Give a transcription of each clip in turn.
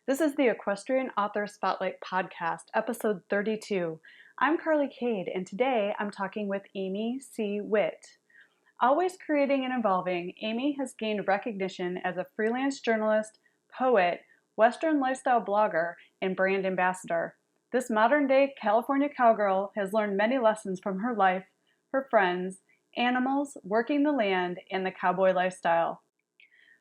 This is the Equestrian Author Spotlight podcast, episode 32. I'm Carly Kade, and today I'm talking with Amy C. Witt. Always creating and evolving, Amy has gained recognition as a freelance journalist, poet, Western lifestyle blogger, and brand ambassador. This modern-day California cowgirl has learned many lessons from her life, her friends, animals, working the land, and the cowboy lifestyle.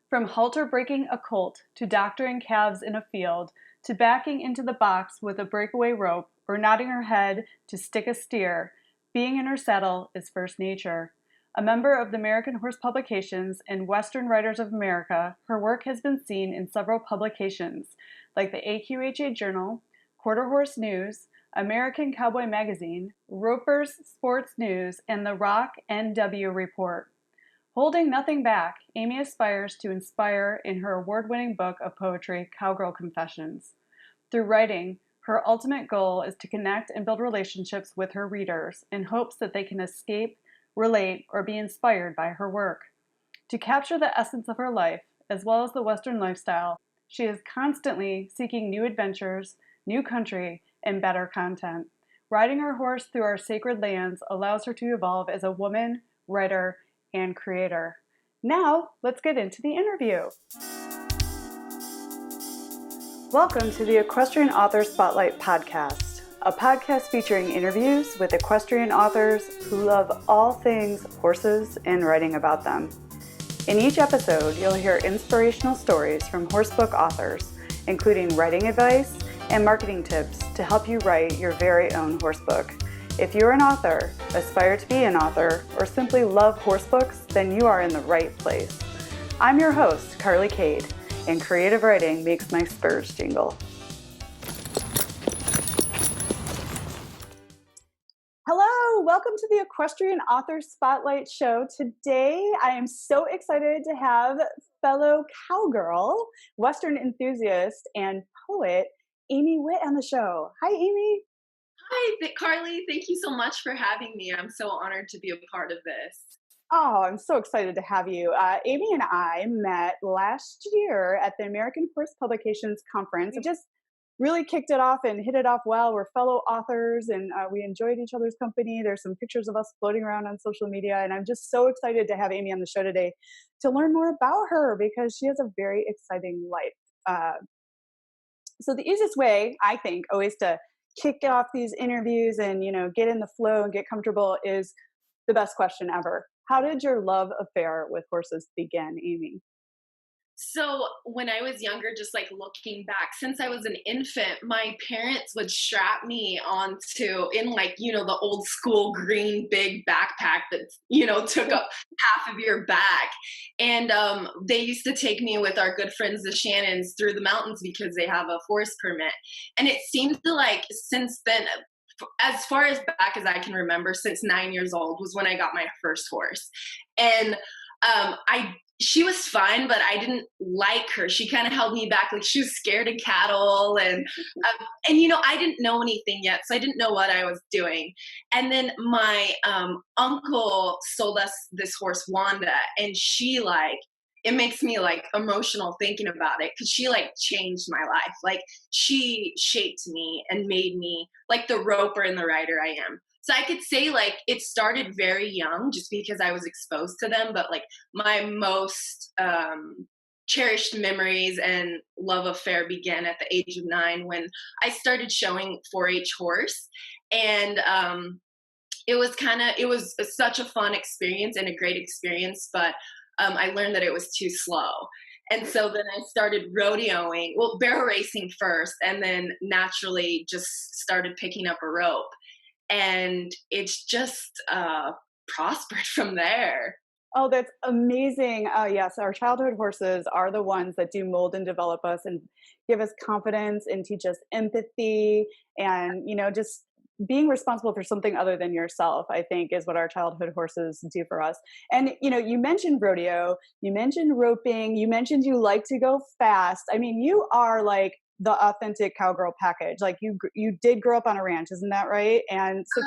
From halter breaking a colt, to doctoring calves in a field, to backing into the box with a breakaway rope, or nodding her head to stick a steer, being in her saddle is first nature. A member of the American Horse Publications and Western Writers of America, her work has been seen in several publications, like the AQHA Journal, Quarter Horse News, American Cowboy Magazine, Roper's Sports News, and the Rock NW Report. Holding nothing back, Amy aspires to inspire in her award-winning book of poetry, Cowgirl Confessions. Through writing, her ultimate goal is to connect and build relationships with her readers in hopes that they can escape, relate, or be inspired by her work. To capture the essence of her life, as well as the Western lifestyle, she is constantly seeking new adventures, new country, and better content. Riding her horse through our sacred lands allows her to evolve as a woman, writer, and creator. Now, let's get into the interview. Welcome to the Equestrian Author Spotlight podcast, a podcast featuring interviews with equestrian authors who love all things horses and writing about them. In each episode, you'll hear inspirational stories from horsebook authors, including writing advice and marketing tips to help you write your very own horsebook. If you're an author, aspire to be an author, or simply love horsebooks, then you are in the right place. I'm your host, Carly Kade, and creative writing makes my spurs jingle. Hello, welcome to the Equestrian Author Spotlight show. Today, I am so excited to have fellow cowgirl, Western enthusiast, and poet, Amy Witt on the show. Hi, Amy. Hi, Carly. Thank you so much for having me. I'm so honored to be a part of this. Oh, I'm so excited to have you. Amy and I met last year at the American Horse Publications Conference. It just really kicked it off and hit it off well. We're fellow authors and we enjoyed each other's company. There's some pictures of us floating around on social media. And I'm just so excited to have Amy on the show today to learn more about her because she has a very exciting life. So the easiest way, I think, always to kick off these interviews and, get in the flow and get comfortable is the best question ever. How did your love affair with horses begin, Amy? So when I was younger, just like looking back, since I was an infant, my parents would strap me onto the old school green big backpack that, took up half of your back. And they used to take me with our good friends, the Shannons, through the mountains because they have a horse permit. And it seems to since then, as far as back as I can remember, since 9 years old was when I got my first horse. And she was fine, but I didn't like her. She kind of held me back. Like she was scared of cattle and I didn't know anything yet. So I didn't know what I was doing. And then my uncle sold us this horse, Wanda, and she it makes me emotional thinking about it because she changed my life. She shaped me and made me the roper and the rider I am. So I could say it started very young just because I was exposed to them, but my most cherished memories and love affair began at the age of 9 when I started showing 4-H horse. And it was such a fun experience and a great experience, but I learned that it was too slow. And so then I started rodeoing, barrel racing first, and then naturally just started picking up a rope. And it's just prospered from there. Oh, that's amazing. Yes, our childhood horses are the ones that do mold and develop us and give us confidence and teach us empathy and, just being responsible for something other than yourself, I think, is what our childhood horses do for us. And, you mentioned rodeo, you mentioned roping, you mentioned you like to go fast. I mean, you are the authentic cowgirl package. You did grow up on a ranch, isn't that right? And so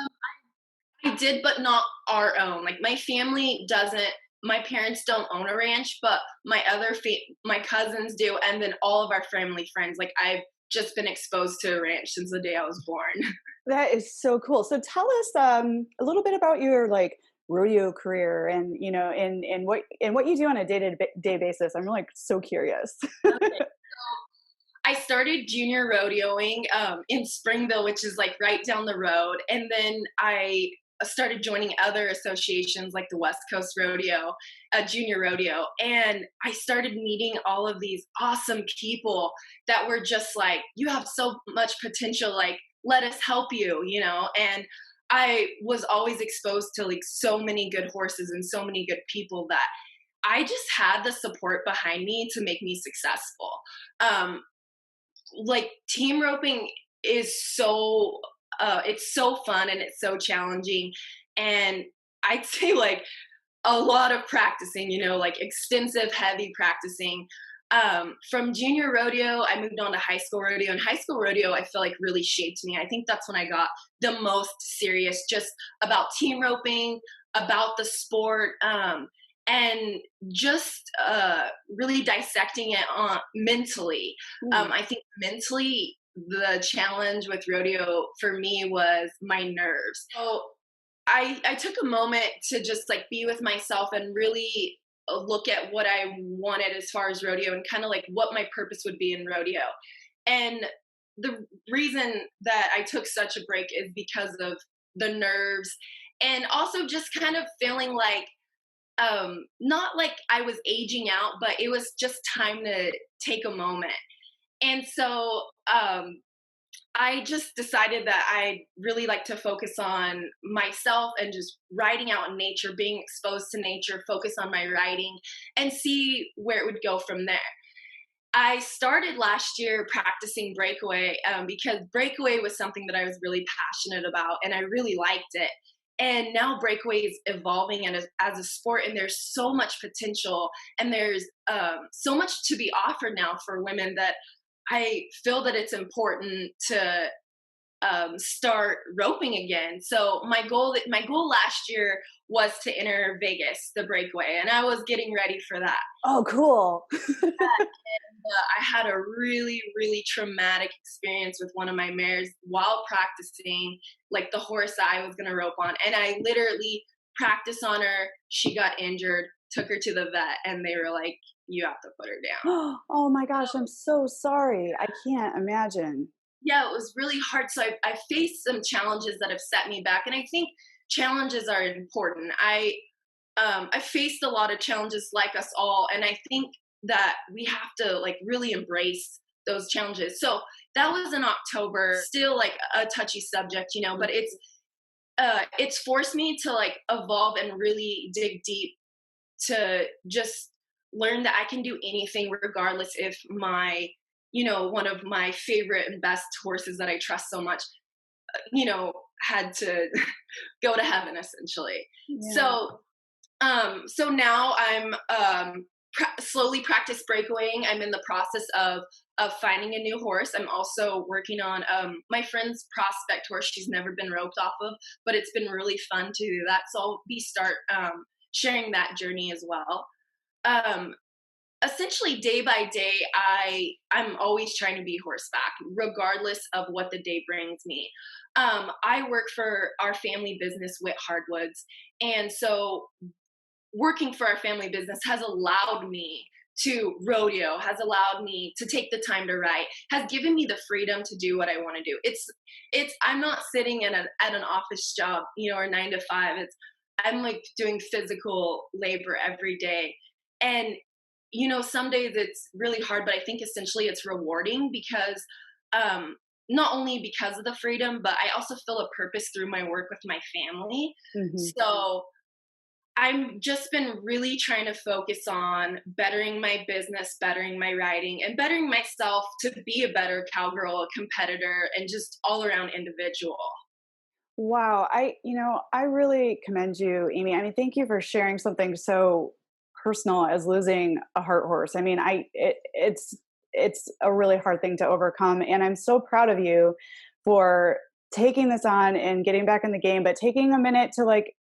I did, but not our own. My family doesn't my parents don't own a ranch, but my cousins do, and then all of our family friends. Like I've just been exposed to a ranch since the day I was born. That is so cool. So tell us a little bit about your like rodeo career and and what you do on a day basis. I'm like so curious. Okay. I started junior rodeoing in Springville, which is like right down the road. And then I started joining other associations like the West Coast Rodeo, Junior Rodeo. And I started meeting all of these awesome people that were just like, you have so much potential, like, let us help you, you know? And I was always exposed to like so many good horses and so many good people that I just had the support behind me to make me successful. Um, like team roping is so it's so fun and it's so challenging, and I'd say like a lot of practicing, you know, like extensive heavy practicing. From junior rodeo I moved on to high school rodeo, and high school rodeo I feel like really shaped me. I think that's when I got the most serious just about team roping, about the sport, and just really dissecting it on mentally. Mm. I think mentally, the challenge with rodeo for me was my nerves. So I took a moment to just like be with myself and really look at what I wanted as far as rodeo and kind of like what my purpose would be in rodeo. And the reason that I took such a break is because of the nerves, and also just kind of feeling like not like I was aging out, but it was just time to take a moment. And so I just decided that I really like to focus on myself and just writing out in nature, being exposed to nature, focus on my writing, and see where it would go from there. I started last year practicing breakaway because breakaway was something that I was really passionate about and I really liked it. And now breakaway is evolving and as a sport, and there's so much potential, and there's so much to be offered now for women that I feel that it's important to start roping again. So my goal last year was to enter Vegas, the breakaway, and I was getting ready for that. Oh, cool. I had a really, really traumatic experience with one of my mares while practicing, like the horse that I was going to rope on. And I literally practiced on her. She got injured, took her to the vet, and they were like, you have to put her down. Oh my gosh, I'm so sorry. I can't imagine. Yeah, it was really hard. So I faced some challenges that have set me back. And I think challenges are important. I faced a lot of challenges like us all, and I think that we have to like really embrace those challenges. So that was in October, still like a touchy subject, you know, but it's forced me to like evolve and really dig deep to just learn that I can do anything regardless if my, you know, one of my favorite and best horses that I trust so much, you know, had to go to heaven essentially. Yeah. So now I'm slowly practice breakawaying. I'm in the process of finding a new horse. I'm also working on my friend's prospect horse. She's never been roped off of, but it's been really fun to do that. So I'll be start sharing that journey as well. Um, Essentially, day by day, I'm always trying to be horseback, regardless of what the day brings me. I work for our family business, Witt Hardwoods, and so working for our family business has allowed me to rodeo, has allowed me to take the time to write, has given me the freedom to do what I want to do. It's I'm not sitting in at an office job, you know, or 9 to 5. I'm like doing physical labor every day. And you know, some days it's really hard, but I think essentially it's rewarding because um not only because of the freedom, but I also feel a purpose through my work with my family. Hmm. So I've just been really trying to focus on bettering my business, bettering my writing, and bettering myself to be a better cowgirl, a competitor, and just all around individual. Wow. I really commend you, Amy. I mean, thank you for sharing something so personal as losing a heart horse. I mean, it's a really hard thing to overcome. And I'm so proud of you for taking this on and getting back in the game, but taking a minute to like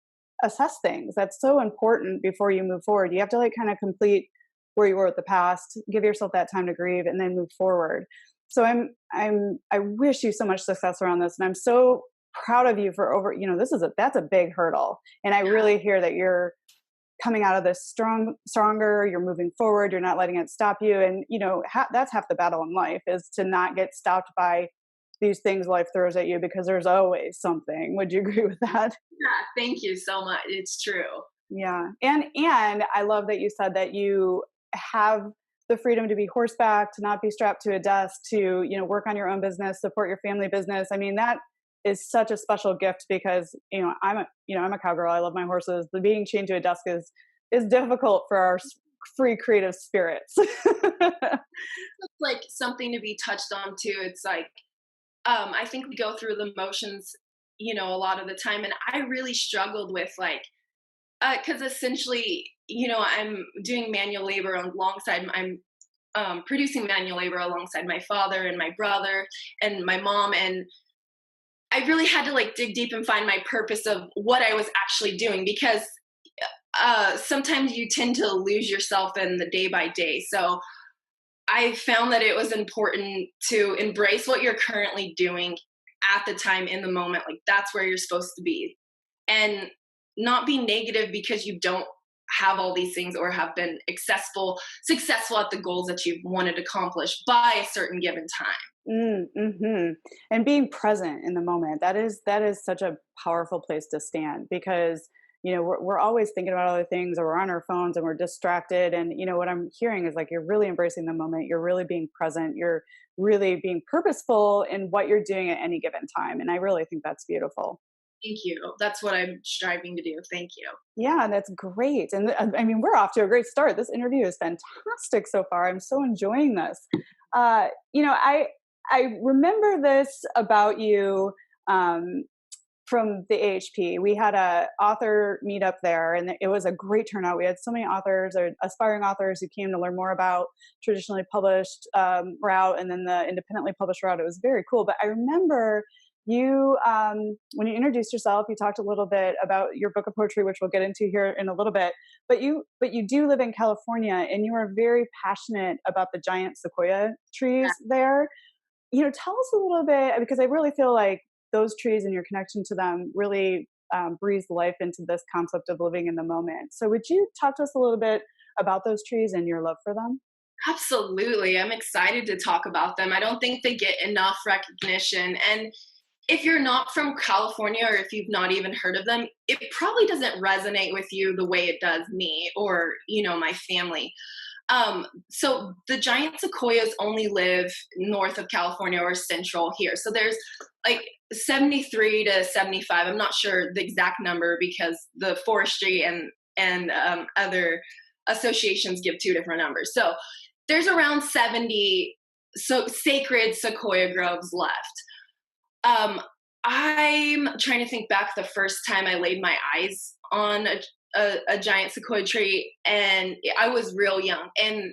assess things. That's so important before you move forward. You have to like kind of complete where you were with the past, give yourself that time to grieve, and then move forward. So I wish you so much success around this, and I'm so proud of you for that's a big hurdle, and I really hear that you're coming out of this stronger. You're moving forward. You're not letting it stop you, and that's half the battle in life, is to not get stopped by these things life throws at you, because there's always something. Would you agree with that? Yeah, thank you so much. It's true. Yeah. And I love that you said that you have the freedom to be horseback, to not be strapped to a desk, to, work on your own business, support your family business. I mean, that is such a special gift, because, I'm a cowgirl. I love my horses. The being chained to a desk is difficult for our free creative spirits. It's like something to be touched on too. It's like, I think we go through the motions, a lot of the time. And I really struggled with like, because essentially, I'm doing manual labor alongside, I'm producing manual labor alongside my father and my brother and my mom. And I really had to like dig deep and find my purpose of what I was actually doing, because sometimes you tend to lose yourself in the day by day. So I found that it was important to embrace what you're currently doing at the time, in the moment. Like, that's where you're supposed to be. And not be negative because you don't have all these things or have been successful at the goals that you've wanted to accomplish by a certain given time. Mm-hmm. And being present in the moment, that is such a powerful place to stand, because we're always thinking about other things, or we're on our phones and we're distracted. And what I'm hearing is like, you're really embracing the moment. You're really being present. You're really being purposeful in what you're doing at any given time. And I really think that's beautiful. Thank you. That's what I'm striving to do. Thank you. Yeah, that's great. And I mean, we're off to a great start. This interview is fantastic so far. I'm so enjoying this. I remember this about you, from the AHP. We had a author meetup there, and it was a great turnout. We had so many authors or aspiring authors who came to learn more about traditionally published route, and then the independently published route. It was very cool. But I remember you, when you introduced yourself, you talked a little bit about your book of poetry, which we'll get into here in a little bit. But you do live in California, and you are very passionate about the giant sequoia trees there. Tell us a little bit, because I really feel like those trees and your connection to them really breathes life into this concept of living in the moment. So would you talk to us a little bit about those trees and your love for them? Absolutely. I'm excited to talk about them. I don't think they get enough recognition. And if you're not from California, or if you've not even heard of them, it probably doesn't resonate with you the way it does me, or, my family. So the giant sequoias only live north of California, or central here. So there's like 73 to 75. I'm not sure the exact number, because the forestry and other associations give two different numbers. So there's around 70 sacred sequoia groves left. I'm trying to think back the first time I laid my eyes on a giant sequoia tree, and I was real young. And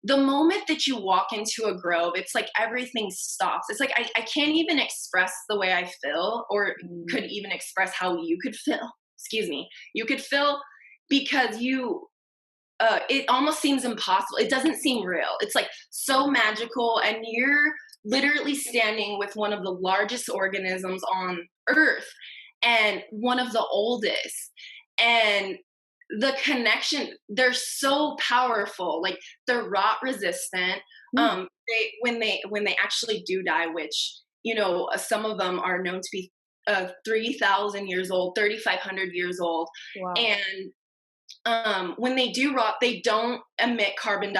the moment that you walk into a grove, it's like everything stops. It's like I can't even express the way I feel, or could even express how you could feel. Excuse me. You could feel, because it almost seems impossible. It doesn't seem real. It's like so magical, and you're literally standing with one of the largest organisms on Earth, and one of the oldest. And the connection, they're so powerful. Like, they're rot resistant. When they actually do die, which some of them are known to be 3,000 years old, 3,500 years old. Wow. And when they do rot, they don't emit carbon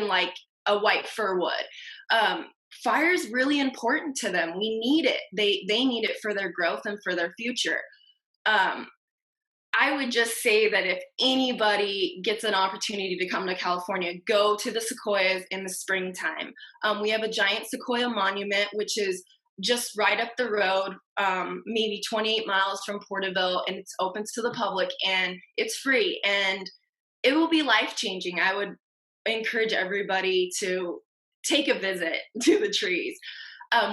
like a white fir would. Fire is really important to them. We need it. They need it for their growth and for their future. I would just say that if anybody gets an opportunity to come to California, go to the sequoias in the springtime. We have a giant sequoia monument, which is just right up the road, maybe 28 miles from Porterville, and it's open to the public, and it's free, and it will be life-changing. I would encourage everybody to take a visit to the trees.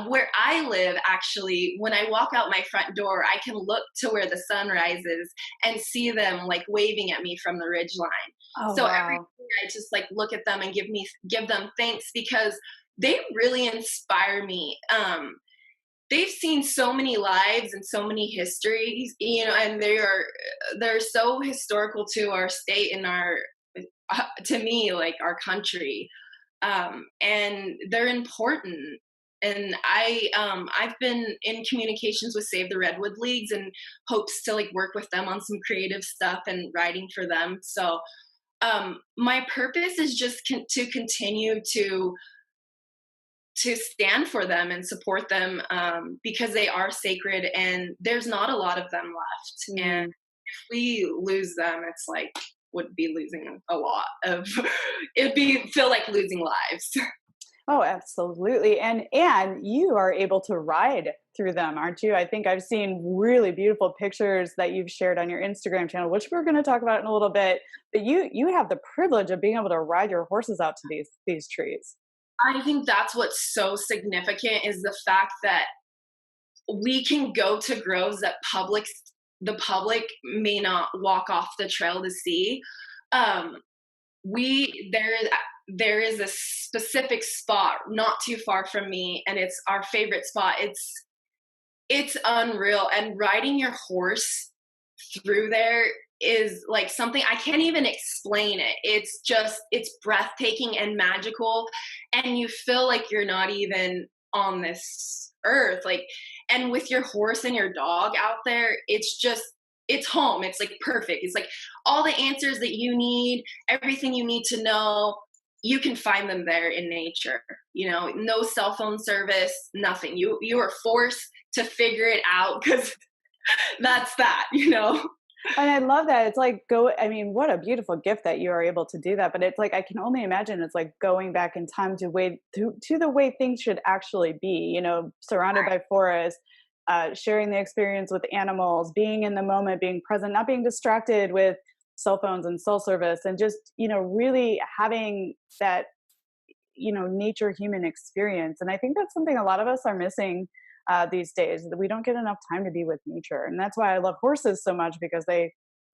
Where I live, actually, when I walk out my front door, I can look to where the sun rises and see them like waving at me from the ridge line. Oh, So every wow. day I just like look at them and give them thanks because they really inspire me. They've seen so many lives and so many histories, and they're so historical to our state and our to me, like our country, and they're important. And I've been in communications with Save the Redwood Leagues and hopes to like work with them on some creative stuff and writing for them. So my purpose is just to continue to stand for them and support them, because they are sacred and there's not a lot of them left. And Mm. if we lose them, it's like would be losing a lot of it'd be feel like losing lives. Oh, absolutely. And you are able to ride through them, aren't you? I think I've seen really beautiful pictures that you've shared on your Instagram channel, which we're going to talk about in a little bit. But you have the privilege of being able to ride your horses out to these trees. I think that's what's so significant is the fact that we can go to groves that the public may not walk off the trail to see. Um, we there is a specific spot not too far from me, and it's our favorite spot. It's unreal, and riding your horse through there is like something I can't even explain it. It's breathtaking and magical, and you feel like you're not even on this earth. Like, and with your horse and your dog out there, it's home. It's like perfect. It's like all the answers that you need, everything you need to know, you can find them there in nature. No cell phone service, nothing. You are forced to figure it out because that's that. And I love that. It's like I mean, what a beautiful gift that you are able to do that. But it's like I can only imagine it's like going back in time to the way things should actually be, surrounded by forests, sharing the experience with animals, being in the moment, being present, not being distracted with cell phones and cell service, and just, really having that, nature human experience. And I think that's something a lot of us are missing these days, that we don't get enough time to be with nature. And that's why I love horses so much, because they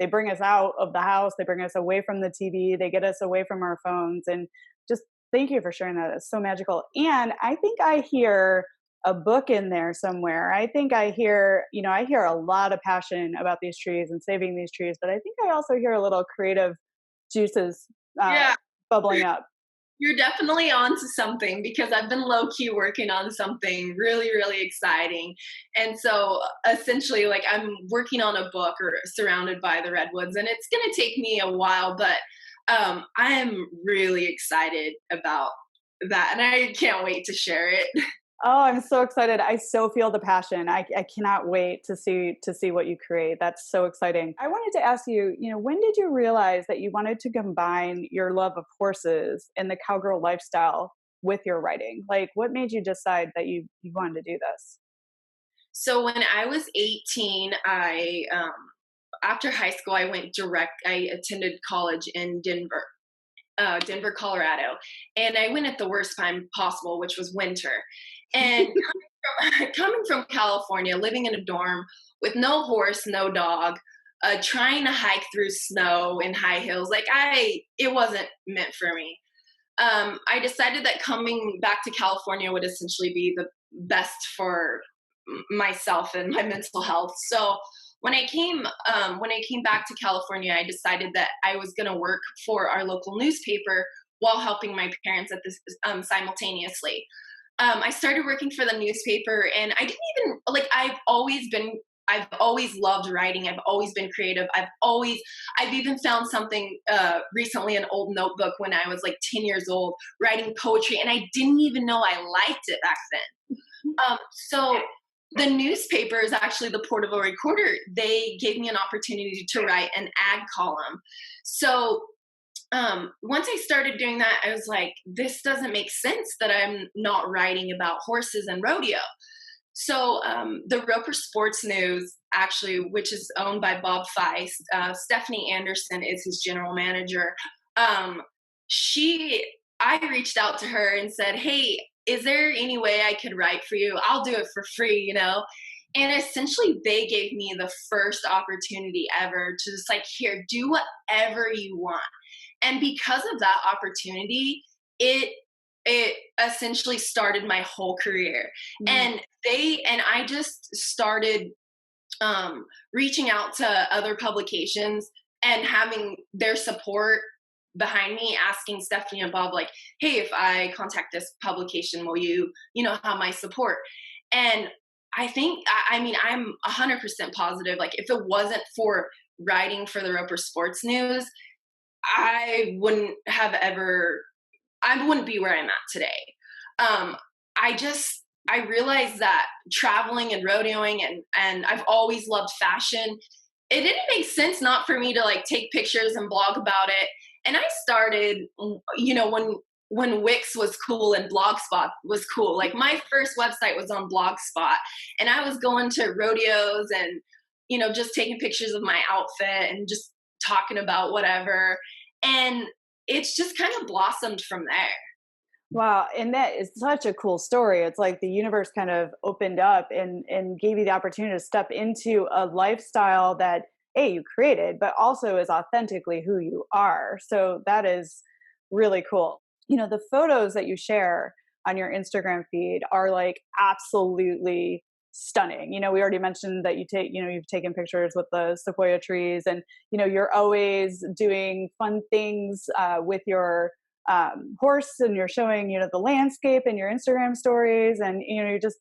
bring us out of the house, they bring us away from the TV, they get us away from our phones. And just thank you for sharing that. It's so magical. And I think I hear a book in there somewhere. I think I hear a lot of passion about these trees and saving these trees, but I think I also hear a little creative juices Yeah, bubbling up. you're definitely onto something because I've been low key working on something really, really exciting. And so essentially, like, I'm working on a book or surrounded by the redwoods, and it's going to take me a while, but I am really excited about that, and I can't wait to share it. Oh, I'm so excited. I so feel the passion. I cannot wait to see what you create. That's so exciting. I wanted to ask you, when did you realize that you wanted to combine your love of horses and the cowgirl lifestyle with your writing? Like, what made you decide that you wanted to do this? So when I was 18, after high school, I attended college in Denver, Colorado. And I went at the worst time possible, which was winter. And coming from California, living in a dorm with no horse, no dog, trying to hike through snow in high hills, it wasn't meant for me. I decided that coming back to California would essentially be the best for myself and my mental health. So when I came back to California, I decided that I was going to work for our local newspaper while helping my parents at this simultaneously. I started working for the newspaper, and I didn't even I've always loved writing. I've always been creative. I've even found something recently, an old notebook when I was like 10 years old, writing poetry, and I didn't even know I liked it back then. So the newspaper is actually the Portable Recorder. They gave me an opportunity to write an ag column. So once I started doing that, I was like, this doesn't make sense that I'm not writing about horses and rodeo. So the Roper Sports News, actually, which is owned by Bob Feist, Stephanie Anderson is his general manager. I reached out to her and said, hey, is there any way I could write for you? I'll do it for free, you know? And essentially, they gave me the first opportunity ever to just like, here, do whatever you want. And because of that opportunity, it essentially started my whole career. Mm. And I just started reaching out to other publications and having their support behind me, asking Stephanie and Bob, like, hey, if I contact this publication, will you, have my support? And I mean, I'm 100% positive. Like, if it wasn't for writing for the Roper Sports News, I wouldn't have ever, I wouldn't be where I'm at today. Um, I realized that traveling and rodeoing and I've always loved fashion. It didn't make sense not for me to like take pictures and blog about it. And I started, when Wix was cool and Blogspot was cool. Like my first website was on Blogspot, and I was going to rodeos and, just taking pictures of my outfit and just talking about whatever. And it's just kind of blossomed from there. Wow, and that is such a cool story. It's like the universe kind of opened up and gave you the opportunity to step into a lifestyle that you created, but also is authentically who you are. So that is really cool. The photos that you share on your Instagram feed are like absolutely stunning. We already mentioned that you've taken pictures with the sequoia trees, and you're always doing fun things with your horse, and you're showing the landscape in your Instagram stories, and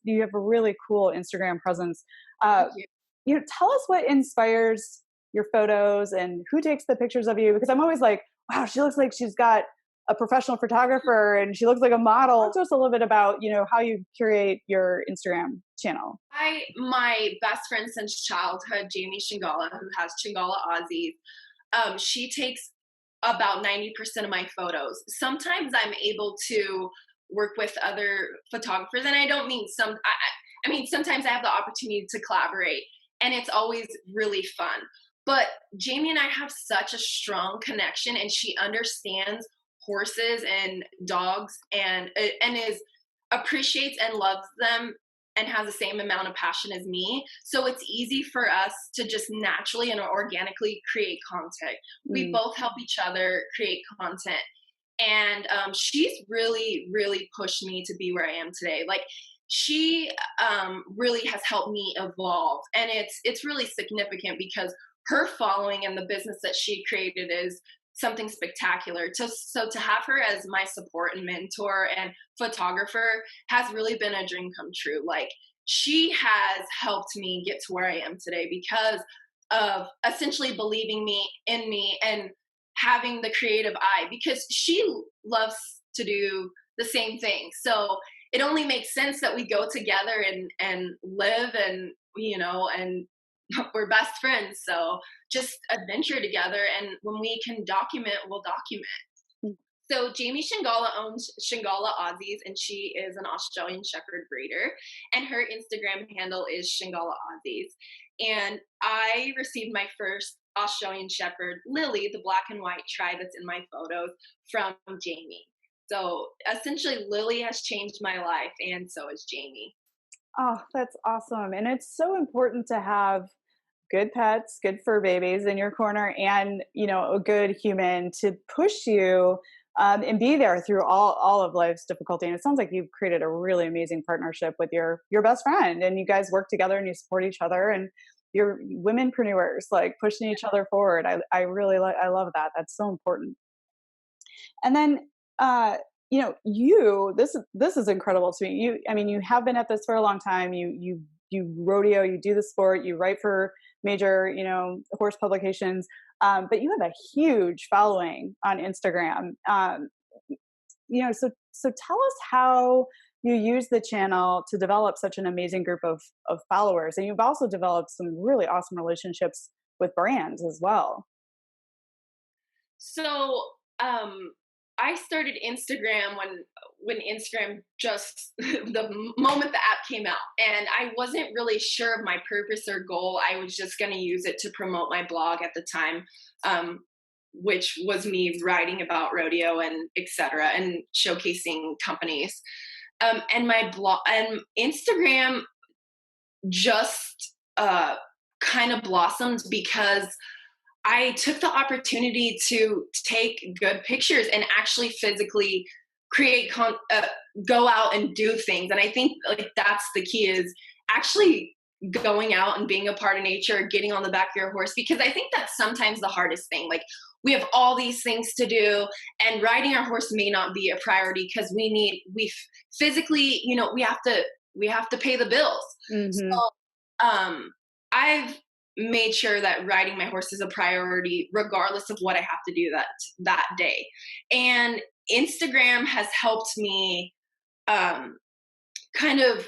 you have a really cool Instagram presence. Tell us what inspires your photos and who takes the pictures of you, because I'm always like, wow, she looks like she's got a professional photographer and she looks like a model. Talk to us a little bit about how you curate your Instagram channel. My best friend since childhood, Jamie Shingala, who has Shingala Aussies, she takes about 90% of my photos. Sometimes I'm able to work with other photographers, and I don't mean I mean, sometimes I have the opportunity to collaborate, and it's always really fun. But Jamie and I have such a strong connection, and she understands horses and dogs and appreciates and loves them and has the same amount of passion as me. So it's easy for us to just naturally and organically create content. We both help each other create content. And she's really, really pushed me to be where I am today. Like, she really has helped me evolve. And it's really significant because her following and the business that she created is something spectacular. So to have her as my support and mentor and photographer has really been a dream come true. Like, she has helped me get to where I am today because of essentially believing in me and having the creative eye, because she loves to do the same thing. So it only makes sense that we go together and live and and we're best friends. So just adventure together, and when we can document, we'll document. So Jamie Shingala owns Shingala Aussies, and she is an Australian Shepherd breeder, and her Instagram handle is Shingala Aussies. And I received my first Australian Shepherd, Lily, the black and white tri that's in my photos, from Jamie. So essentially, Lily has changed my life, and so has Jamie. Oh, that's awesome. And it's so important to have good pets, good fur babies in your corner, and a good human to push you and be there through all of life's difficulty. And it sounds like you've created a really amazing partnership with your best friend, and you guys work together and you support each other, and you're womenpreneurs, like pushing each other forward. I really I love that. That's so important. And then this is incredible to me. You have been at this for a long time. You rodeo, you do the sport, you write for major horse publications, but you have a huge following on Instagram. So tell us how you use the channel to develop such an amazing group of followers, and you've also developed some really awesome relationships with brands as well. So I started Instagram when Instagram just the moment the app came out, and I wasn't really sure of my purpose or goal. I was just going to use it to promote my blog at the time, which was me writing about rodeo and etc. and showcasing companies. And my blog and Instagram just kind of blossomed because I took the opportunity to take good pictures and actually physically create go out and do things. And I think like that's the key, is actually going out and being a part of nature, getting on the back of your horse, because I think that's sometimes the hardest thing. Like, we have all these things to do, and riding our horse may not be a priority because physically, we have to pay the bills. Mm-hmm. So I've made sure that riding my horse is a priority regardless of what I have to do that day. And Instagram has helped me, kind of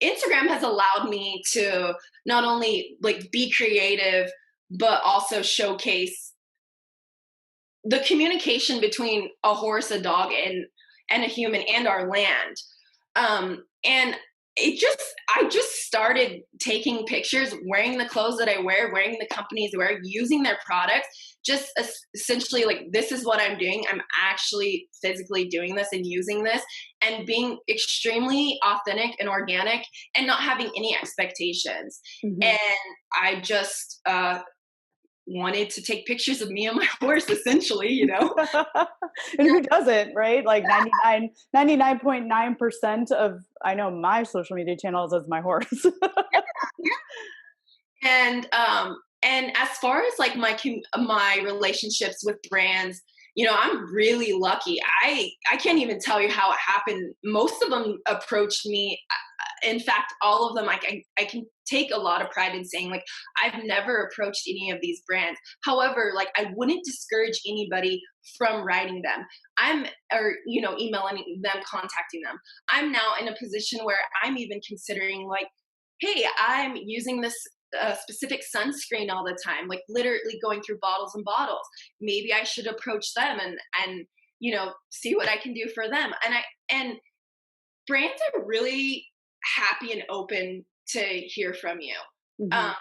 Instagram has allowed me to not only like be creative, but also showcase the communication between a horse, a dog, and a human, and our land. And I just started taking pictures, wearing the clothes that I wear, wearing the companies wear, using their products, just essentially like, this is what I'm doing. I'm actually physically doing this and using this, and being extremely authentic and organic, and not having any expectations. Mm-hmm. And I just, wanted to take pictures of me and my horse, essentially. And who doesn't, right? Like 99.9% of, I know, my social media channels is my horse. And as far as like my relationships with brands, I'm really lucky. I can't even tell you how it happened. Most of them approached me. In fact, all of them, like, I can take a lot of pride in saying, like, I've never approached any of these brands. However, like, I wouldn't discourage anybody from writing them. Emailing them, contacting them. I'm now in a position where I'm even considering, like, hey, I'm using this specific sunscreen all the time, like literally going through bottles and bottles. Maybe I should approach them and see what I can do for them. And brands are really happy and open to hear from you. Mm-hmm.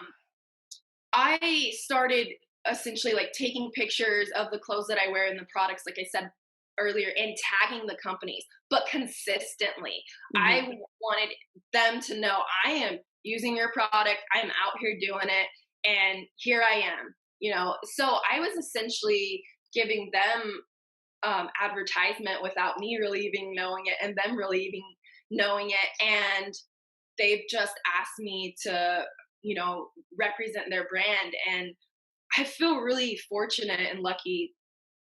I started essentially like taking pictures of the clothes that I wear and the products, like I said earlier, and tagging the companies, but consistently. Mm-hmm. I wanted them to know, I am using your product, I'm out here doing it, and here I am. So I was essentially giving them advertisement without me really even knowing it, and them really even knowing it. And they've just asked me to represent their brand, and I feel really fortunate and lucky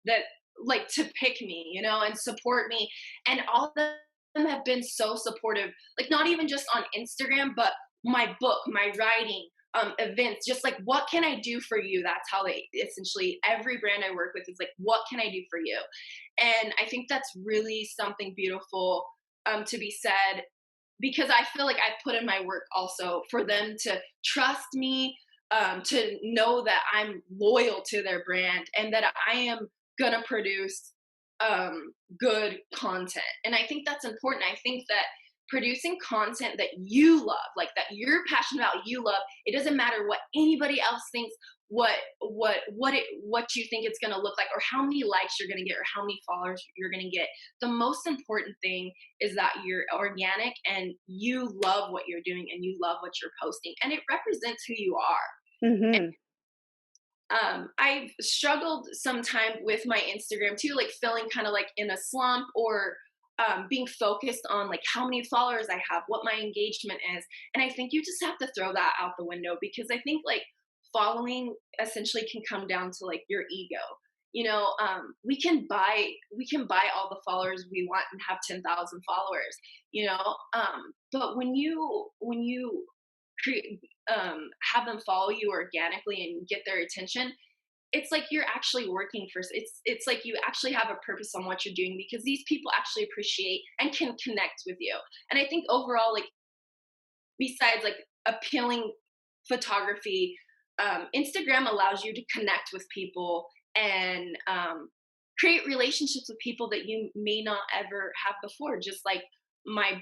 that, like, to pick me, and support me. And all of them have been so supportive, like, not even just on Instagram, but my book, my writing, events, just like, what can I do for you? That's how they essentially, every brand I work with is like, what can I do for you? And I think that's really something beautiful to be said, because I feel like I put in my work also for them to trust me, to know that I'm loyal to their brand, and that I am gonna produce good content. And I think that's important. I think that producing content that you love, like that you're passionate about, you love, it doesn't matter what anybody else thinks, what you think it's going to look like, or how many likes you're going to get, or how many followers you're going to get. The most important thing is that you're organic and you love what you're doing and you love what you're posting, and it represents who you are. Mm-hmm. I've struggled sometime with my Instagram too, like feeling kind of like in a slump, or being focused on like how many followers I have, what my engagement is. And I think you just have to throw that out the window, because I think like following essentially can come down to like your ego. We can buy all the followers we want and have 10,000 followers, but when you create, have them follow you organically and get their attention, it's like you're actually working for, it's like you actually have a purpose on what you're doing, because these people actually appreciate and can connect with you. And I think overall, like, besides like appealing photography, Instagram allows you to connect with people and create relationships with people that you may not ever have before. Just like my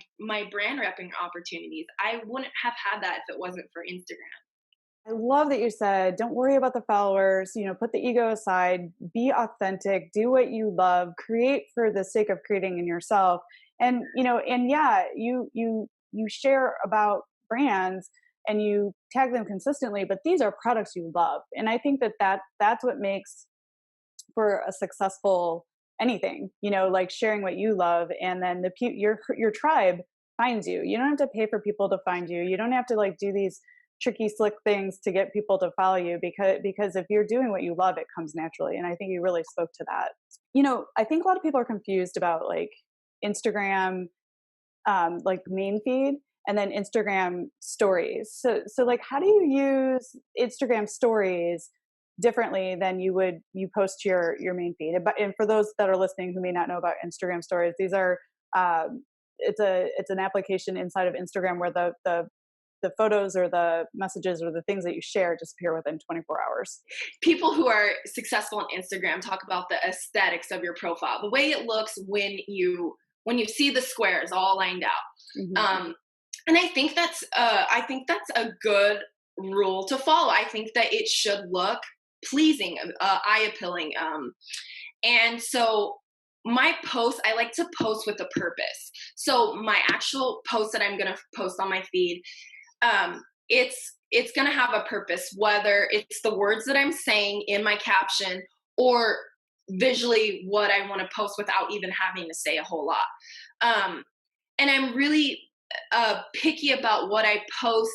brand repping opportunities, I wouldn't have had that if it wasn't for Instagram. I love that you said, don't worry about the followers, put the ego aside, be authentic, do what you love, create for the sake of creating in yourself. And, and yeah, you share about brands and you tag them consistently, but these are products you love. And I think that's what makes for a successful anything, like sharing what you love, and then your tribe finds you. You don't have to pay for people to find you. You don't have to like do these tricky slick things to get people to follow you, because if you're doing what you love, it comes naturally. And I think you really spoke to that. I think a lot of people are confused about like Instagram, like main feed, and then Instagram stories. So like, how do you use Instagram stories differently than you post to your main feed? And for those that are listening who may not know about Instagram stories, these are it's an application inside of Instagram where the photos or the messages or the things that you share disappear within 24 hours. People who are successful on Instagram talk about the aesthetics of your profile, the way it looks when you see the squares all lined out. Mm-hmm. And I think that's a good rule to follow. I think that it should look pleasing, eye appealing. And so my posts, I like to post with a purpose. So my actual post that I'm going to post on my feed, it's going to have a purpose, whether it's the words that I'm saying in my caption or visually what I want to post without even having to say a whole lot. And I'm really picky about what I post,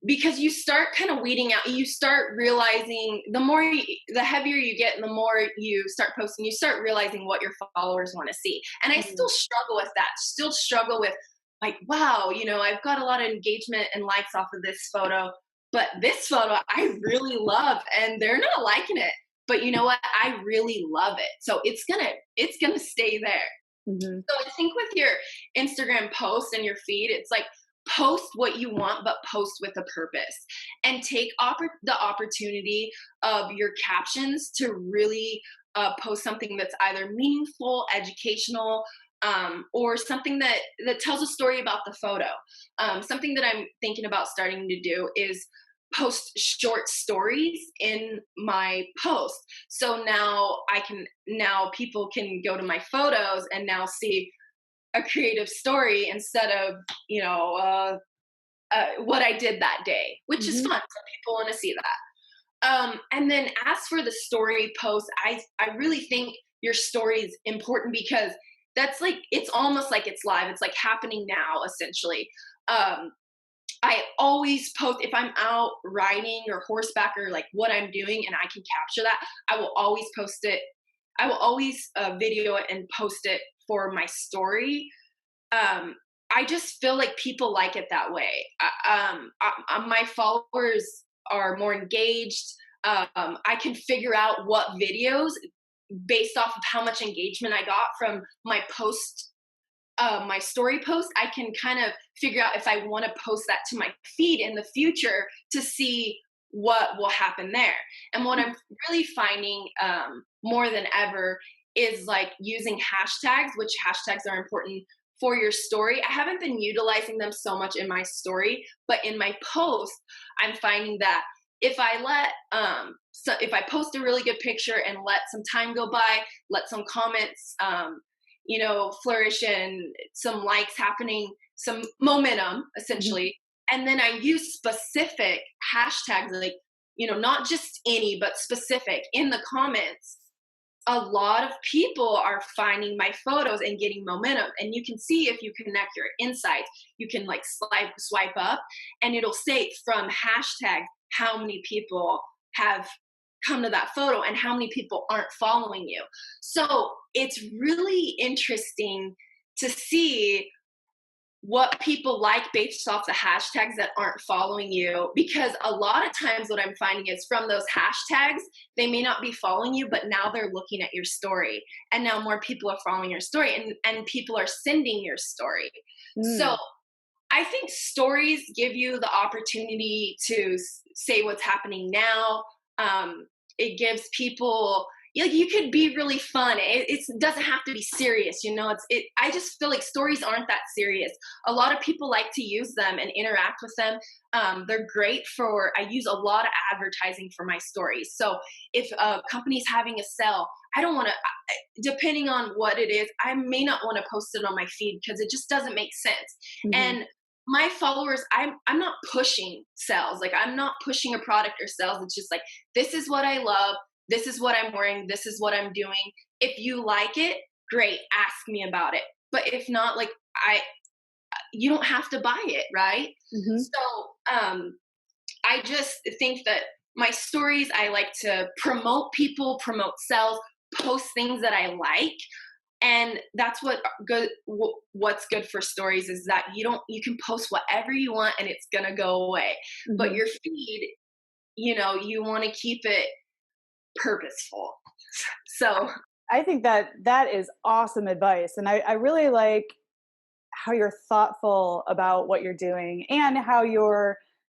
because you start kind of weeding out. You start realizing the heavier you get and the more you start posting, you start realizing what your followers want to see. And I still struggle with that, still struggle with like, wow, I've got a lot of engagement and likes off of this photo, but this photo I really love and they're not liking it. But you know what? I really love it. So it's gonna stay there. Mm-hmm. So I think with your Instagram post and your feed, it's like post what you want, but post with a purpose, and take the opportunity of your captions to really post something that's either meaningful, educational, or something that tells a story about the photo. Something that I'm thinking about starting to do is post short stories in my post. So now people can go to my photos and now see a creative story instead of, what I did that day, which mm-hmm. is fun. Some people want to see that. And then as for the story post, I really think your story is important, because that's like, it's almost like it's live. It's like happening now, essentially. I always post if I'm out riding or horseback or like what I'm doing and I can capture that. I will always post it. I will always video it and post it for my story. I just feel like people like it that way. My followers are more engaged. I can figure out what videos, based off of how much engagement I got from my post, my story post, I can kind of figure out if I want to post that to my feed in the future to see what will happen there. And what I'm really finding more than ever is like using hashtags, which hashtags are important for your story. I haven't been utilizing them so much in my story, but in my post, I'm finding that if I if I post a really good picture and let some time go by, let some comments, flourish and some likes happening, some momentum essentially. Mm-hmm. And then I use specific hashtags, like, not just any, but specific in the comments. A lot of people are finding my photos and getting momentum. And you can see, if you connect your insights, you can like swipe up and it'll say from hashtag how many people have come to that photo and how many people aren't following you. So it's really interesting to see what people like based off the hashtags that aren't following you, because a lot of times what I'm finding is from those hashtags, they may not be following you, but now they're looking at your story, and now more people are following your story, and people are sending your story. So I think stories give you the opportunity to say what's happening now. It gives people, like you could be really fun. It doesn't have to be serious, you know. I just feel like stories aren't that serious. A lot of people like to use them and interact with them. They're great for. I use a lot of advertising for my stories. So if a company's having a sale, I don't want to. Depending on what it is, I may not want to post it on my feed because it just doesn't make sense. Mm-hmm. And my followers, I'm not pushing sales. Like I'm not pushing a product or sales. It's just like, this is what I love. This is what I'm wearing. This is what I'm doing. If you like it, great. Ask me about it. But if not, like you don't have to buy it, right? Mm-hmm. So I just think that my stories, I like to promote people, promote sales, post things that I like. And that's what's good for stories is that you can post whatever you want and it's going to go away. Mm-hmm. But your feed, you know, you want to keep it purposeful. So I think that is awesome advice. And I really like how you're thoughtful about what you're doing and how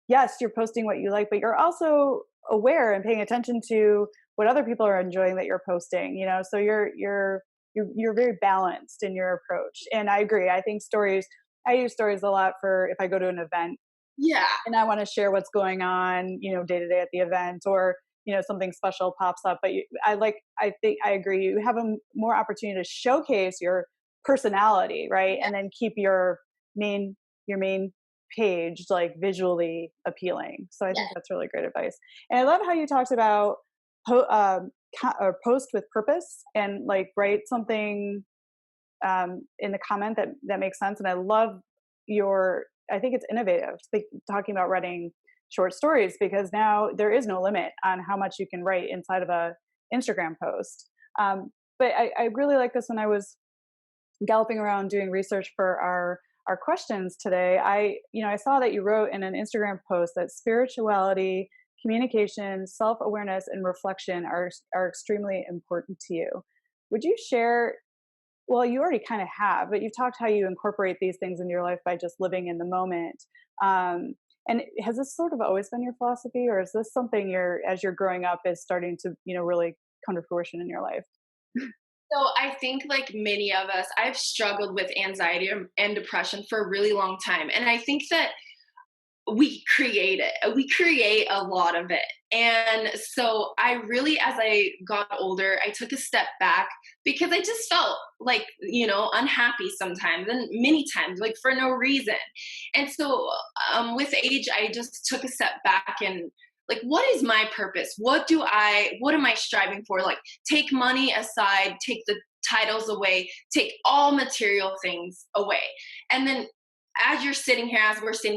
yes, you're posting what you like, but you're also aware and paying attention to what other people are enjoying that you're posting, you know, so you're very balanced in your approach. And I agree. I think I use stories a lot for if I go to an event yeah, and I want to share what's going on, you know, day to day at the event, or, you know, something special pops up. But I think I agree. You have a more opportunity to showcase your personality, right? And then keep your main page like visually appealing. So I think that's really great advice. And I love how you talked about or post with purpose and like write something in the comment that makes sense. And I love I think it's innovative talking about writing short stories, because now there is no limit on how much you can write inside of a Instagram post. But I really like this. When I was galloping around doing research for our questions today, I saw that you wrote in an Instagram post that spirituality, communication, self-awareness, and reflection are extremely important to you. Would you share? Well, you already kind of have, but you've talked how you incorporate these things in your life by just living in the moment. And has this sort of always been your philosophy, or is this something as you're growing up, is starting to, really come to fruition in your life? So I think like many of us, I've struggled with anxiety and depression for a really long time. And I think that we create it. We create a lot of it. And so I really, as I got older, I took a step back because I just felt like, unhappy sometimes and many times, like for no reason. And so with age, I just took a step back and like, what is my purpose? What am I striving for? Like, take money aside, take the titles away, take all material things away. And then as we're sitting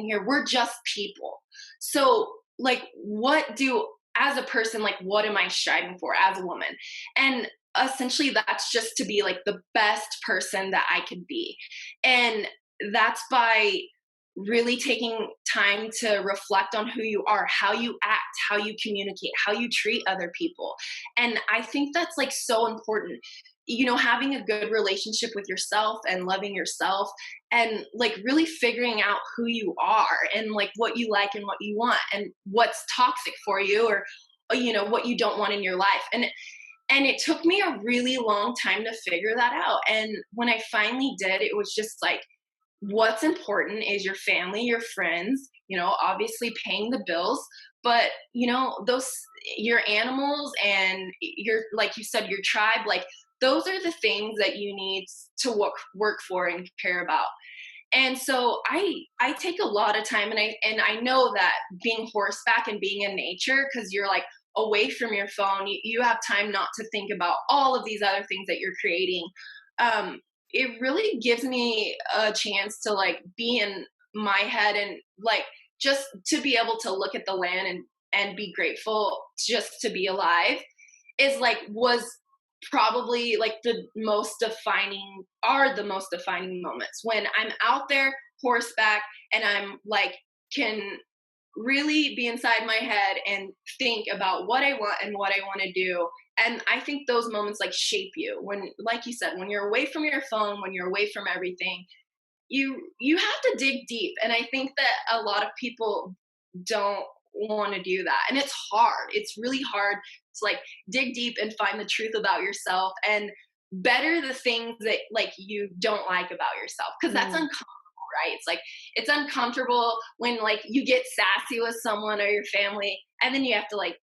here, we're just people. So like, as a person, like, what am I striving for as a woman? And essentially that's just to be like the best person that I could be. And that's by really taking time to reflect on who you are, how you act, how you communicate, how you treat other people. And I think that's like so important, having a good relationship with yourself and loving yourself and like really figuring out who you are and like what you like and what you want and what's toxic for you, or what you don't want in your life. And it took me a really long time to figure that out. And when I finally did, it was just like, what's important is your family, your friends, obviously paying the bills, but your animals and your, like you said, your tribe, like those are the things that you need to work for and care about. And so I take a lot of time, and I know that being horseback and being in nature, because you're like away from your phone, you have time not to think about all of these other things that you're creating. It really gives me a chance to like be in my head and like just to be able to look at the land and be grateful just to be alive is like was probably like the most defining moments when I'm out there horseback and I'm like can really be inside my head and think about what I want and what I want to do. And I think those moments like shape you when, like you said, when you're away from your phone, when you're away from everything, you have to dig deep. And I think that a lot of people don't want to do that. And it's hard. It's really hard to like dig deep and find the truth about yourself and better the things that like you don't like about yourself, because that's uncomfortable, right? It's like it's uncomfortable when like you get sassy with someone or your family, and then you have to like